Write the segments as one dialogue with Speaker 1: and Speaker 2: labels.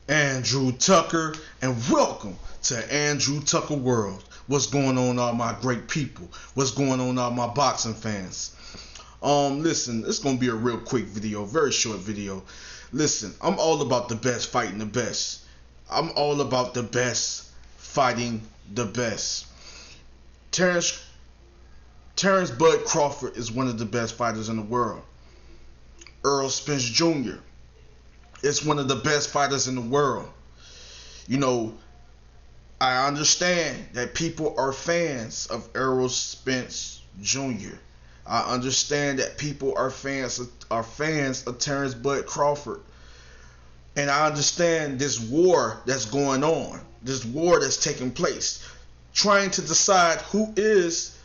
Speaker 1: Andrew Tucker, and welcome to Andrew Tucker World. What's going on, all my great people? What's going on, all my boxing fans? Listen, it's gonna be a real quick video, very short video. Listen, I'm all about the best fighting the best. I'm all about the best fighting the best. Terence Bud Crawford is one of the best fighters in the world. Errol Spence Jr. is one of the best fighters in the world. You know, I understand that people are fans of Errol Spence Jr. I understand that people are fans of Terence Bud Crawford. And I understand this war that's going on, this war that's taking place, trying to decide who is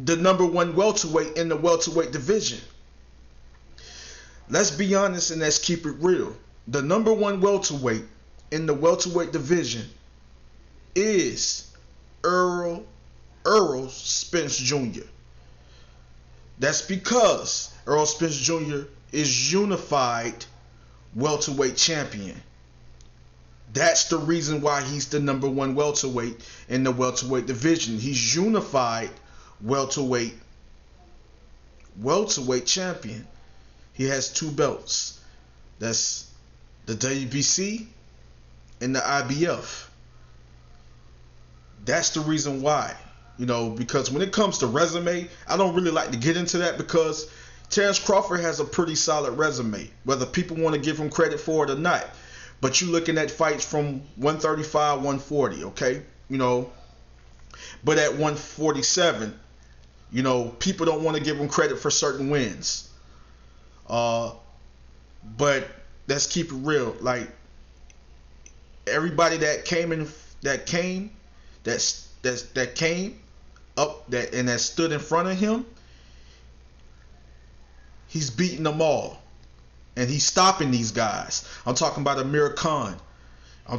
Speaker 1: the number one welterweight in the welterweight division. Let's be honest and let's keep it real. The number one welterweight in the welterweight division is Errol Spence Jr. That's because Errol Spence Jr. is unified welterweight champion. That's the reason why he's the number one welterweight in the welterweight division. He's unified welterweight champion. He has two belts. That's the WBC and the IBF. That's the reason why. Because when it comes to resume, I don't really like to get into that because Terence Crawford has a pretty solid resume, whether people want to give him credit for it or not. But you're looking at fights from 135, 140, okay? But at 147, people don't want to give him credit for certain wins. But let's keep it real. Like, everybody that came up and that stood in front of him, he's beating them all. And he's stopping these guys. I'm talking about Amir Khan. I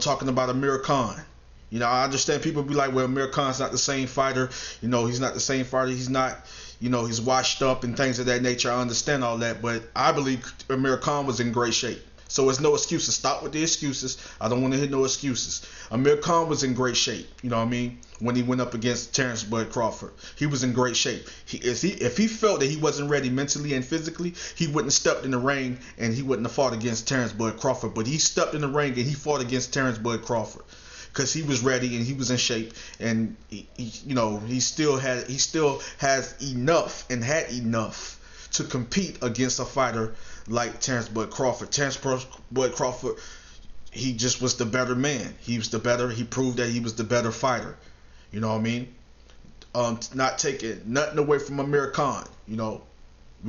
Speaker 1: understand people be like, well, Amir Khan's not the same fighter. He's not the same fighter. He's not, he's washed up and things of that nature. I understand all that. But I believe Amir Khan was in great shape. So it's no excuses. Stop with the excuses. I don't want to hear no excuses. Amir Khan was in great shape. When he went up against Terence Bud Crawford, he was in great shape. If he felt that he wasn't ready mentally and physically, he wouldn't have stepped in the ring and he wouldn't have fought against Terence Bud Crawford. But he stepped in the ring and he fought against Terence Bud Crawford because he was ready and he was in shape, and he still has enough and had enough to compete against a fighter like Terence Bud Crawford. Terence Bud Crawford, he just was the better man. He proved that he was the better fighter. Not taking nothing away from Amir Khan. We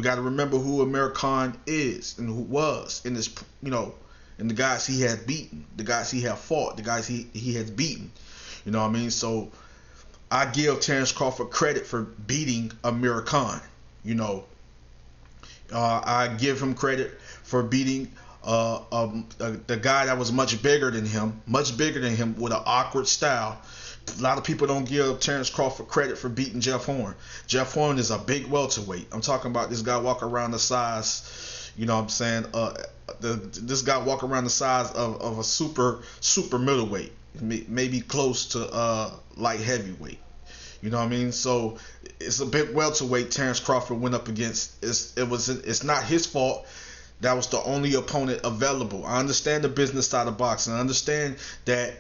Speaker 1: got to remember who Amir Khan is and who was in this, and the guys he had beaten, the guys he had fought, the guys he had beaten. So I give Terence Crawford credit for beating Amir Khan. I give him credit for beating the guy that was much bigger than him with an awkward style. A lot of people don't give Terence Crawford credit for beating Jeff Horn. Jeff Horn is a big welterweight. I'm talking about this guy walk around the size, this guy walk around the size of a super middleweight, maybe close to light heavyweight. So it's a big welterweight Terence Crawford went up against. It's not his fault. That was the only opponent available. I understand the business side of boxing. I understand that,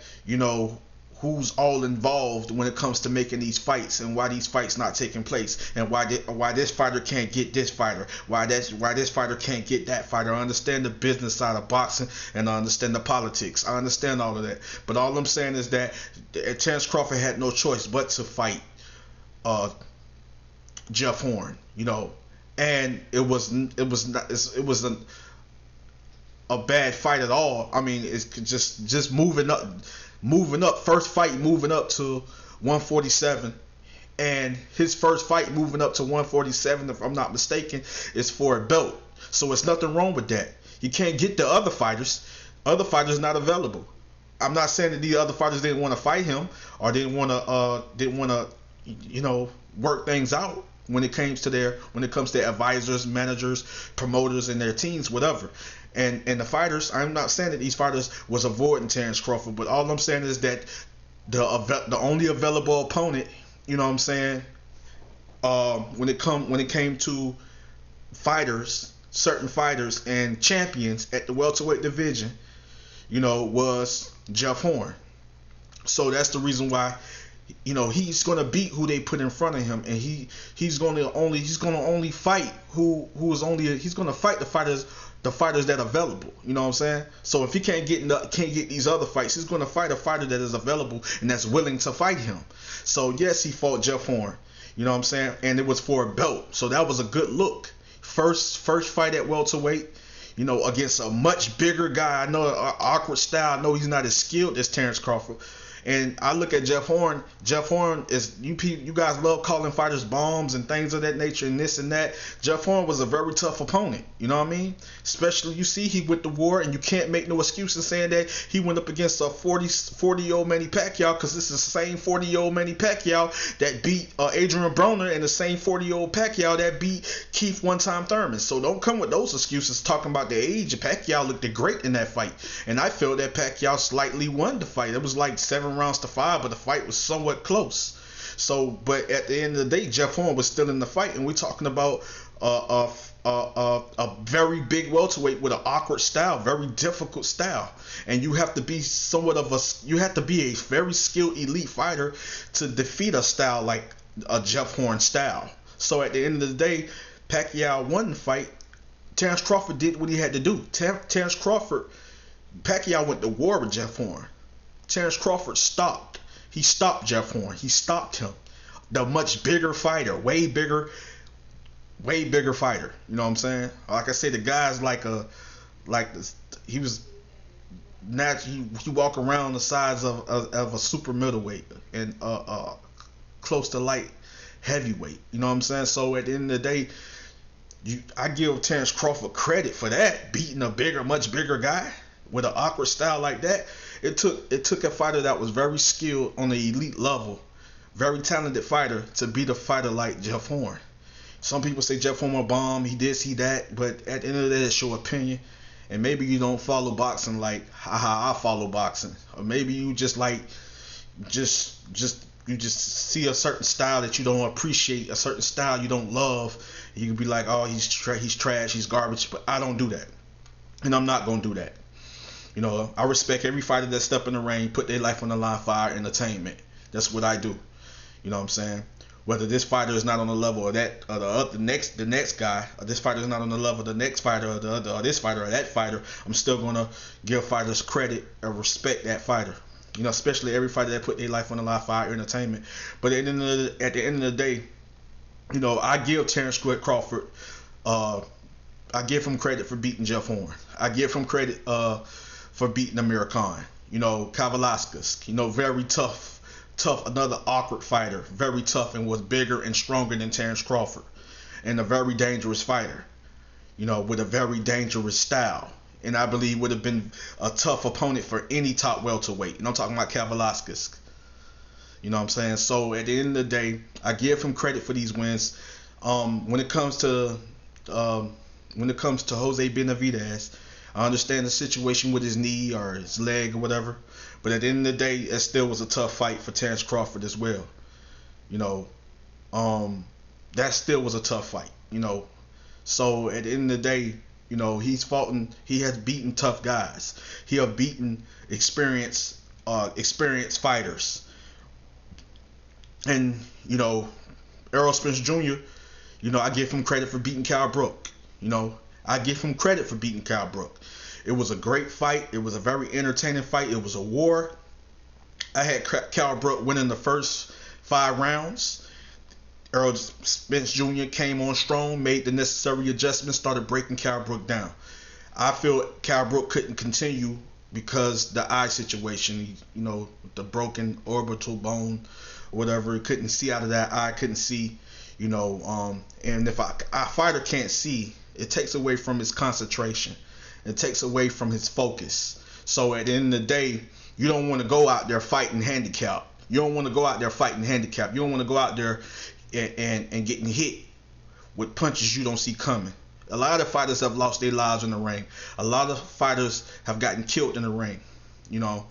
Speaker 1: who's all involved when it comes to making these fights and why these fights not taking place and why this fighter can't get this fighter, why this fighter can't get that fighter. I understand the business side of boxing and I understand the politics. I understand all of that. But all I'm saying is that Terence Crawford had no choice but to fight Jeff Horn, and it wasn't a bad fight at all. I mean, it's just moving up, first fight moving up to 147, and his first fight moving up to 147, if I'm not mistaken, is for a belt. So it's nothing wrong with that. You can't get the other fighters. Other fighters not available. I'm not saying that the other fighters didn't want to fight him or didn't want to work things out when it comes to their advisors, managers, promoters, and their teams, whatever. And the fighters, I'm not saying that these fighters was avoiding Terence Crawford, but all I'm saying is that the only available opponent, you know what I'm saying, when it came to fighters, certain fighters and champions at the welterweight division, you know, was Jeff Horn. So that's the reason why, you know, he's gonna beat who they put in front of him, and he's gonna only fight he's gonna fight the fighters that are available. You know what I'm saying? So if he can't get these other fights, he's gonna fight a fighter that is available and that's willing to fight him. So yes, he fought Jeff Horn. You know what I'm saying? And it was for a belt. So that was a good look. First fight at welterweight, you know, against a much bigger guy. I know an awkward style. I know he's not as skilled as Terence Crawford. And I look at Jeff Horn. Jeff Horn is, you guys love calling fighters bombs and things of that nature and this and that. Jeff Horn was a very tough opponent. You know what I mean? Especially, you see, he went to war, and you can't make no excuses saying that he went up against a 40-year-old Manny Pacquiao, because this is the same 40-year-old Manny Pacquiao that beat Adrian Broner, and the same 40-year-old Pacquiao that beat Keith one-time Thurman. So don't come with those excuses talking about the age. Pacquiao looked great in that fight, and I feel that Pacquiao slightly won the fight. It was like 7-5, but the fight was somewhat close. So, but at the end of the day, Jeff Horn was still in the fight, and we're talking about a very big welterweight with an awkward style, very difficult style, and you have to be a very skilled elite fighter to defeat a style like a Jeff Horn style. So at the end of the day, Pacquiao won the fight. Terence Crawford did what he had to do. Pacquiao went to war with Jeff Horn. Terence Crawford stopped. He stopped Jeff Horn. He stopped him. The much bigger fighter, way bigger fighter. You know what I'm saying? Like I said, the guy's he was naturally, he walk around the size of a super middleweight and close to light heavyweight. You know what I'm saying? So at the end of the day, I give Terence Crawford credit for that, beating a much bigger guy with an awkward style like that. It took a fighter that was very skilled on the elite level, very talented fighter, to beat a fighter like Jeff Horn. Some people say Jeff Horn a bomb, he did see that, but at the end of the day, it's your opinion. And maybe you don't follow boxing like how I follow boxing, or maybe you just see a certain style that you don't appreciate, a certain style you don't love. You can be like, oh, he's trash, he's garbage, but I don't do that, and I'm not gonna do that. You know, I respect every fighter that step in the ring, put their life on the line for our entertainment. That's what I do. You know what I'm saying? Whether this fighter is not on the level of that, or the next guy, or this fighter is not on the level of the next fighter, or this fighter or that fighter, I'm still gonna give fighters credit or respect that fighter. You know, especially every fighter that put their life on the line for our entertainment. But at the end of the day, you know, I give Terence Crawford, I give him credit for beating Jeff Horn. I give him credit for beating Amir Khan. You know, Kavaliauskas, you know, very tough, another awkward fighter, very tough, and was bigger and stronger than Terence Crawford, and a very dangerous fighter, you know, with a very dangerous style, and I believe would have been a tough opponent for any top welterweight. And I'm talking about Kavaliauskas. You know what I'm saying? So at the end of the day, I give him credit for these wins. When it comes to Jose Benavidez, I understand the situation with his knee or his leg or whatever, but at the end of the day, it still was a tough fight for Terence Crawford as well. You know, that still was a tough fight. You know, so at the end of the day, you know, he has beaten tough guys. He has beaten experienced fighters. And, you know, Errol Spence Jr., you know, I give him credit for beating Cal Brook. You know, I give him credit for beating Cal Brook. It was a great fight. It was a very entertaining fight. It was a war. I had Cal Brook winning the first 5 rounds. Errol Spence Jr. came on strong, made the necessary adjustments, started breaking Cal Brook down. I feel Cal Brook couldn't continue because the eye situation, you know, the broken orbital bone, whatever. He couldn't see out of that eye, couldn't see, you know, and if a fighter can't see, it takes away from his concentration. It takes away from his focus. So at the end of the day, you don't want to go out there fighting handicap. You don't want to go out there fighting handicap. You don't want to go out there and getting hit with punches you don't see coming. A lot of fighters have lost their lives in the ring. A lot of fighters have gotten killed in the ring. You know,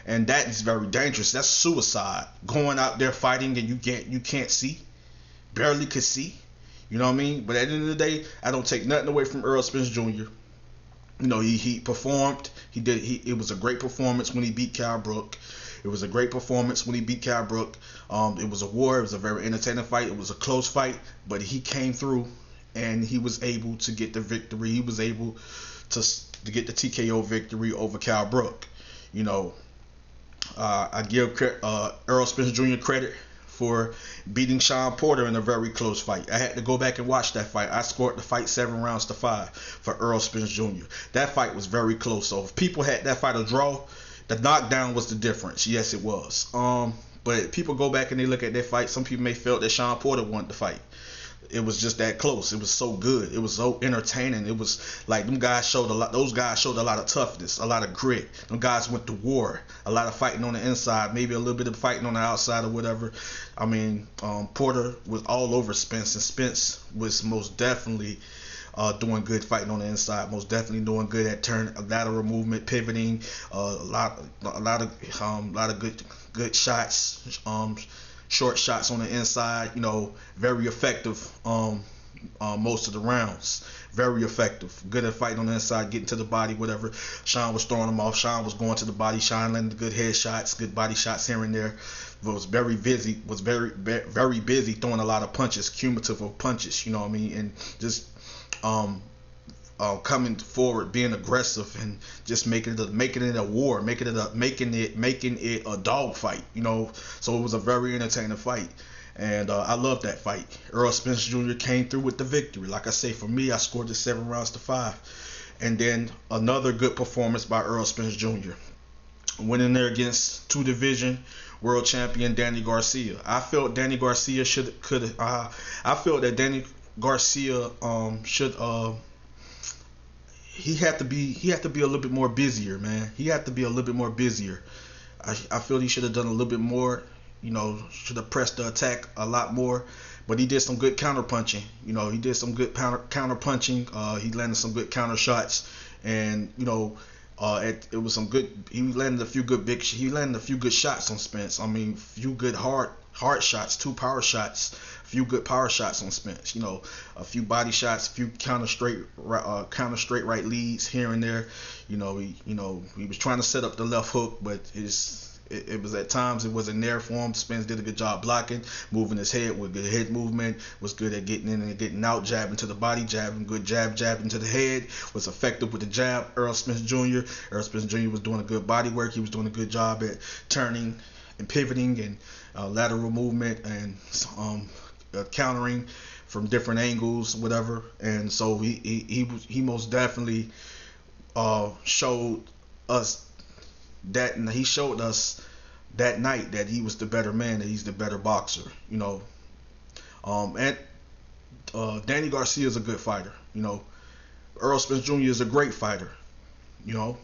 Speaker 1: and that is very dangerous. That's suicide. Going out there fighting and you can't see, barely could see. You know what I mean? But at the end of the day, I don't take nothing away from Errol Spence Jr. You know, he performed. It was a great performance when he beat Cal Brook. It was a great performance when he beat Cal Brook. It was a war. It was a very entertaining fight. It was a close fight, but he came through and he was able to get the victory. He was able to get the TKO victory over Cal Brook. You know, I give Errol Spence Jr. credit for beating Sean Porter in a very close fight. I had to go back and watch that fight. I scored the fight 7-5 for Errol Spence Jr. That fight was very close. So if people had that fight a draw, the knockdown was the difference. Yes, it was. But people go back and they look at that fight. Some people may felt that Sean Porter won the fight. It was just that close. It was so good. It was so entertaining. It was like those guys showed a lot of toughness, a lot of grit. Them guys went to war. A lot of fighting on the inside, maybe a little bit of fighting on the outside or whatever. I mean, Porter was all over Spence, and Spence was most definitely doing good fighting on the inside. Most definitely doing good at lateral movement, pivoting, a lot of good shots. Short shots on the inside, you know, very effective most of the rounds. Very effective. Good at fighting on the inside, getting to the body, whatever. Sean was throwing them off. Sean was going to the body. Sean landing good head shots, good body shots here and there. But was very busy, very busy throwing a lot of punches, cumulative of punches, you know what I mean? And just coming forward, being aggressive, and just making it a war, making it a dog fight, you know. So it was a very entertaining fight, and I love that fight. Errol Spence Jr. came through with the victory. Like I say, for me, I scored it 7-5, and then another good performance by Errol Spence Jr. Winning there against 2-division world champion Danny Garcia. I felt Danny Garcia I felt that Danny Garcia should. He had to be a little bit more busier, man. He had to be a little bit more busier. I feel he should have done a little bit more. You know, should have pressed the attack a lot more. But he did some good counter punching. You know, he did some good counter punching. He landed some good counter shots, and you know, it was some good. He landed a few good shots on Spence. I mean, few good hard shots, 2 power shots, a few good power shots on Spence. You know, a few body shots, a few counter straight right leads here and there. You know, he was trying to set up the left hook, but it was at times it wasn't there for him. Spence did a good job blocking, moving his head with good head movement, was good at getting in and getting out, jabbing to the body, good jab into the head, was effective with the jab. Errol Spence Jr. was doing a good body work. He was doing a good job at turning and pivoting and lateral movement and countering from different angles, whatever. And so he most definitely showed us that, and he showed us that night that he was the better man, that he's the better boxer, you know. And Danny Garcia is a good fighter, you know. Errol Spence Jr. is a great fighter, you know.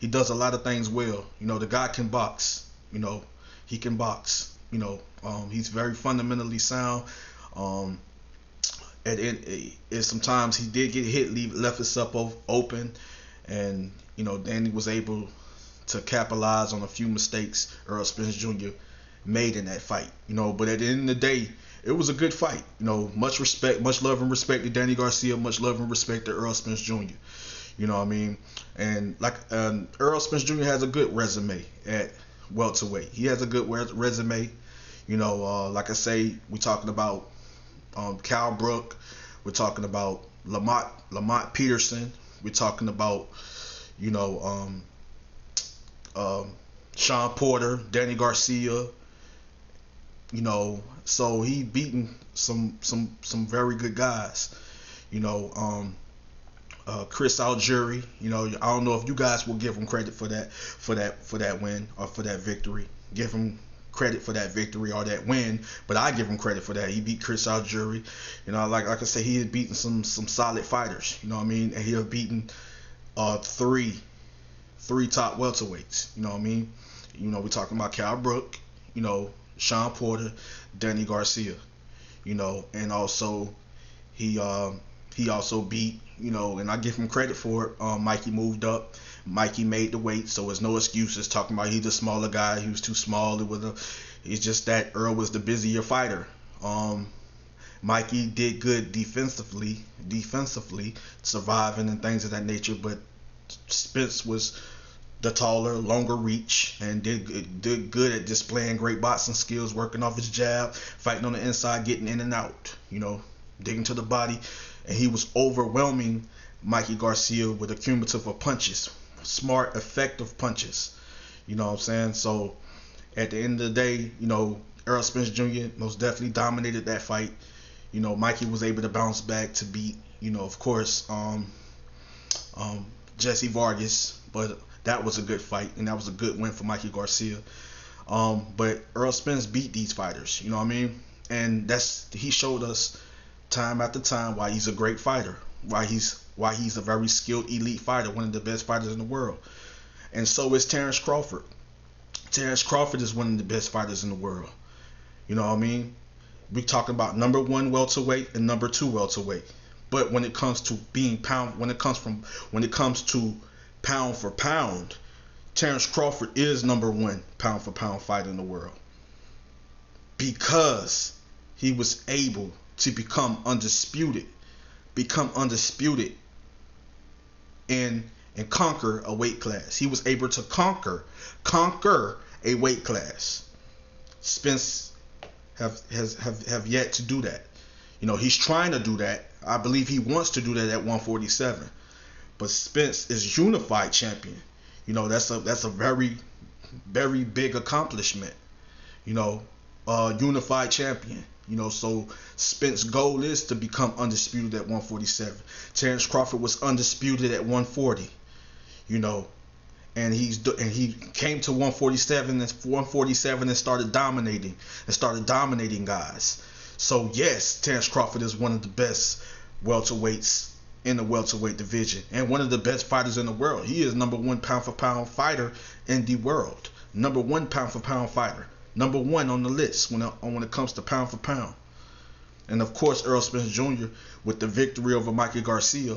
Speaker 1: He does a lot of things well, you know. The guy can box, you know. He can box, you know. He's very fundamentally sound. Sometimes he did get hit, left himself open, and you know, Danny was able to capitalize on a few mistakes Errol Spence Jr. made in that fight, you know. But at the end of the day, it was a good fight, you know. Much respect, much love and respect to Danny Garcia, much love and respect to Errol Spence Jr. You know what I mean? And like Errol Spence Jr. has a good resume at welterweight. He has a good resume. You know, like I say, we're talking about Cal Brook. We're talking about Lamont Peterson. We're talking about, you know, Sean Porter, Danny Garcia. You know, so he beaten some very good guys. You know, Chris Algieri. You know, I don't know if you guys will give him credit for that win or for that victory. Give him credit for that victory or that win, but I give him credit for that. He beat Chris Algieri. You know, like I said, he had beaten some solid fighters. You know what I mean? And he had beaten three top welterweights. You know what I mean? You know, we're talking about Cal Brook, you know, Sean Porter, Danny Garcia. You know, and also he he also beat, and I give him credit for it. Mikey moved up. Mikey made the weight, so there's no excuses talking about he's a smaller guy. He was too small. It's just that Earl was the busier fighter. Mikey did good defensively, surviving and things of that nature, but Spence was the taller, longer reach, and did good at displaying great boxing skills, working off his jab, fighting on the inside, getting in and out, digging to the body, and he was overwhelming Mikey Garcia with a cumulative of punches, smart, effective punches. You know what I'm saying? So at the end of the day, Errol Spence Jr. most definitely dominated that fight. Mikey was able to bounce back to beat, of course, Jesse Vargas, but that was a good fight, and that was a good win for Mikey Garcia. But Errol Spence beat these fighters, you know what I mean? And he showed us time after time why he's a great fighter, why he's a very skilled elite fighter, one of the best fighters in the world. And so is Terence Crawford. Terence Crawford is one of the best fighters in the world. You know what I mean? We talking about number 1 welterweight and number 2 welterweight. But when it comes to when it comes to pound for pound, Terence Crawford is number 1 pound for pound fighter in the world, because he was able to become undisputed and conquer a weight class. He was able to conquer a weight class. Spence have yet to do that. He's trying to do that. I believe he wants to do that at 147. But Spence is unified champion. That's a very, very big accomplishment. Unified champion. So Spence's goal is to become undisputed at 147. Terence Crawford was undisputed at 140. And he came to 147 and started dominating guys. So yes, Terence Crawford is one of the best welterweights in the welterweight division, and one of the best fighters in the world. He is number 1 pound for pound fighter in the world. Number 1 pound for pound fighter. Number 1 on the list when it comes to pound for pound. And of course, Errol Spence Jr. with the victory over Mikey Garcia,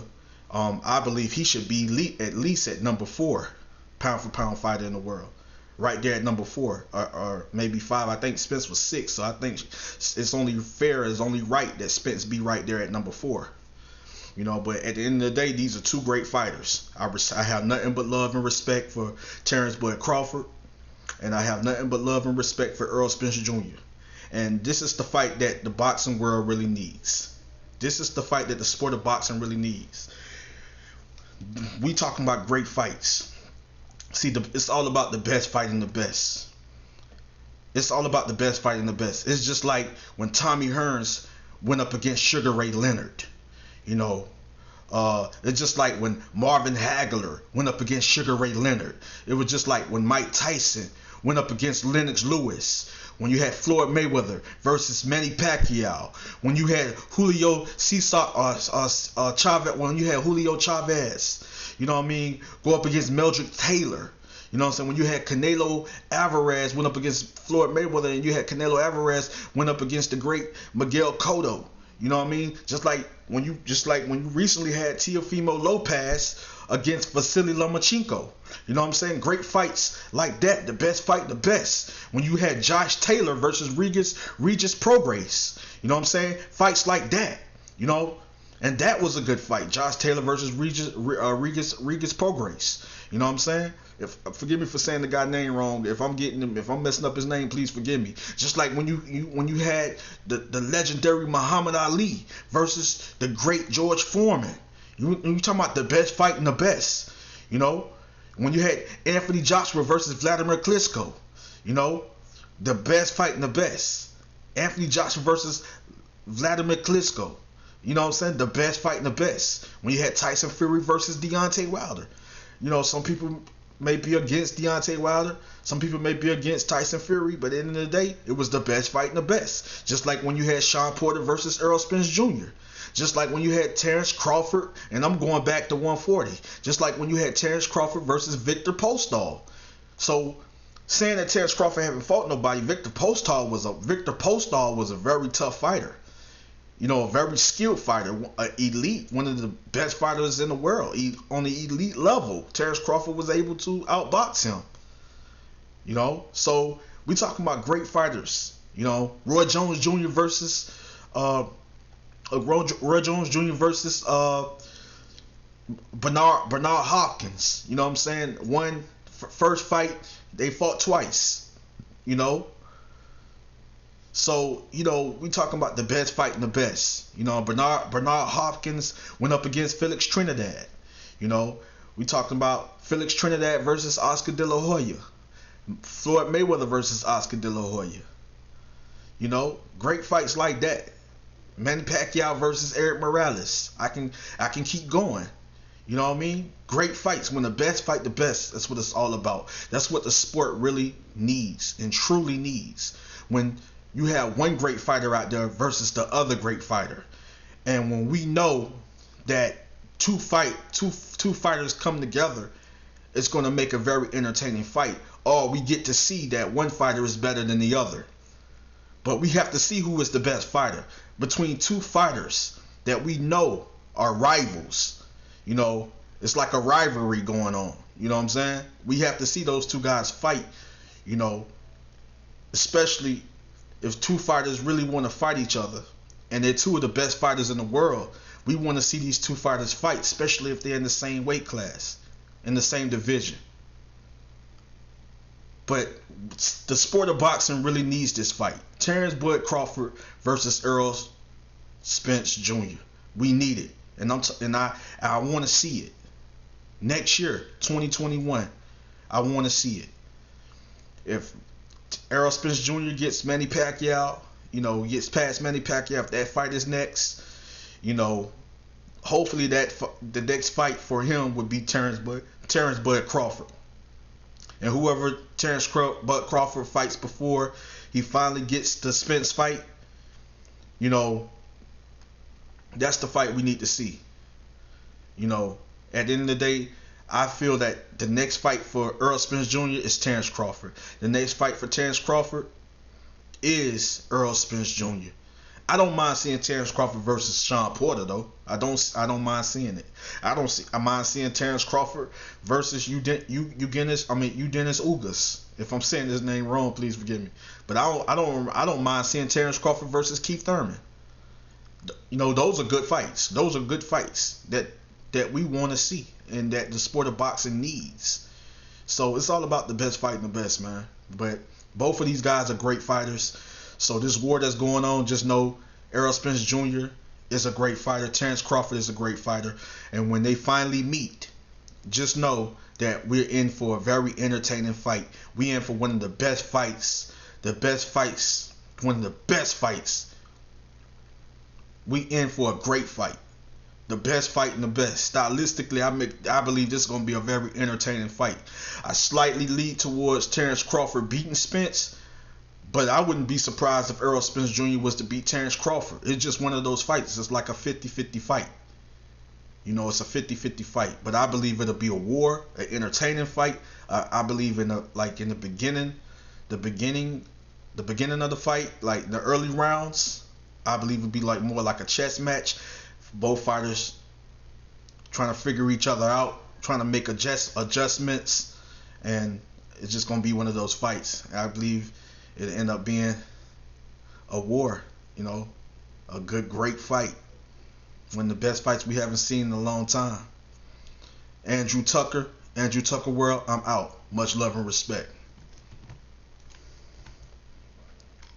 Speaker 1: I believe he should be at least at number 4 pound for pound fighter in the world. Right there at number 4 or maybe 5. I think Spence was 6, so I think it's only fair, it's only right that Spence be right there at number 4. But at the end of the day, these are 2 great fighters. I have nothing but love and respect for Terence Bud Crawford, and I have nothing but love and respect for Errol Spence Jr. And this is the fight that the boxing world really needs. This is the fight that the sport of boxing really needs. We talking about great fights. See, it's all about the best fighting the best. It's all about the best fighting the best. It's just like when Tommy Hearns went up against Sugar Ray Leonard. It's just like when Marvin Hagler went up against Sugar Ray Leonard. It was just like when Mike Tyson went up against Lennox Lewis. When you had Floyd Mayweather versus Manny Pacquiao. When you had Julio Chavez. When you had Julio Chavez. Go up against Meldrick Taylor. When you had Canelo Alvarez went up against Floyd Mayweather, and you had Canelo Alvarez went up against the great Miguel Cotto. Just like when you recently had Teofimo Lopez against Vasily Lomachenko. Great fights like that. The best fight, the best. When you had Josh Taylor versus Regis Prograis. Fights like that. And that was a good fight. Josh Taylor versus Regis Prograis. Forgive me for saying the guy's name wrong. If I'm messing up his name, please forgive me. Just like when you had the legendary Muhammad Ali versus the great George Foreman. You talking about the best fighting the best. When you had Anthony Joshua versus Vladimir Klitschko. The best fighting the best. Anthony Joshua versus Vladimir Klitschko. The best fighting the best. When you had Tyson Fury versus Deontay Wilder. Some people may be against Deontay Wilder. Some people may be against Tyson Fury. But at the end of the day, it was the best fighting the best. Just like when you had Sean Porter versus Errol Spence Jr. Just like when you had Terence Crawford, and I'm going back to 140. Just like when you had Terence Crawford versus Victor Postol. So saying that Terence Crawford haven't fought nobody, Victor Postol was a very tough fighter. a very skilled fighter, elite, one of the best fighters in the world, on the elite level. Terence Crawford was able to outbox him. So we talking about great fighters. Roy Jones Jr. versus Roy Jones Jr. versus Bernard Hopkins. You know what I'm saying? First fight, they fought twice. So, we talking about the best fighting the best. Bernard Hopkins went up against Felix Trinidad. We talking about Felix Trinidad versus Oscar De La Hoya. Floyd Mayweather versus Oscar De La Hoya. Great fights like that. Manny Pacquiao versus Eric Morales. I can keep going. You know what I mean? Great fights. When the best fight the best, that's what it's all about. That's what the sport really needs and truly needs. When you have one great fighter out there versus the other great fighter. And when we know that two fighters come together, it's going to make a very entertaining fight. Or we get to see that one fighter is better than the other. But we have to see who is the best fighter. Between two fighters that we know are rivals. It's like a rivalry going on. You know what I'm saying? We have to see those two guys fight. Especially if two fighters really want to fight each other. And they're two of the best fighters in the world. We want to see these two fighters fight. Especially if they're in the same weight class. In the same division. But the sport of boxing really needs this fight. Terence Bud Crawford versus Errol Spence Jr. We need it. And I want to see it. Next year, 2021, I want to see it. If Errol Spence Jr. gets Manny Pacquiao, gets past Manny Pacquiao, if that fight is next, hopefully the next fight for him would be Terence Bud Crawford. And whoever Terence Bud Crawford fights before he finally gets the Spence fight, that's the fight we need to see. At the end of the day, I feel that the next fight for Errol Spence Jr. is Terence Crawford. The next fight for Terence Crawford is Errol Spence Jr. I don't mind seeing Terence Crawford versus Sean Porter though. I don't mind seeing it. I mind seeing Terence Crawford versus Eugenys Ugas. If I'm saying his name wrong, please forgive me. But I don't mind seeing Terence Crawford versus Keith Thurman. Those are good fights. Those are good fights that we want to see and that the sport of boxing needs. So it's all about the best fighting the best, man. But both of these guys are great fighters. So this war that's going on, just know Errol Spence Jr. is a great fighter. Terence Crawford is a great fighter. And when they finally meet, just know that we're in for a very entertaining fight. We're in for one of the best fights. One of the best fights. We in for a great fight. The best fight and the best. Stylistically, I believe this is going to be a very entertaining fight. I slightly lead towards Terence Crawford beating Spence, but I wouldn't be surprised if Errol Spence Jr. was to beat Terence Crawford. It's just one of those fights. It's like a 50-50 fight. It's a 50-50 fight. But I believe it'll be a war, an entertaining fight. I believe in the beginning of the fight, like the early rounds, I believe it'd be more like a chess match. Both fighters trying to figure each other out, trying to make adjustments, and it's just going to be one of those fights. I believe it'll end up being a war, a great fight. One of the best fights we haven't seen in a long time. Andrew Tucker World, I'm out. Much love and respect.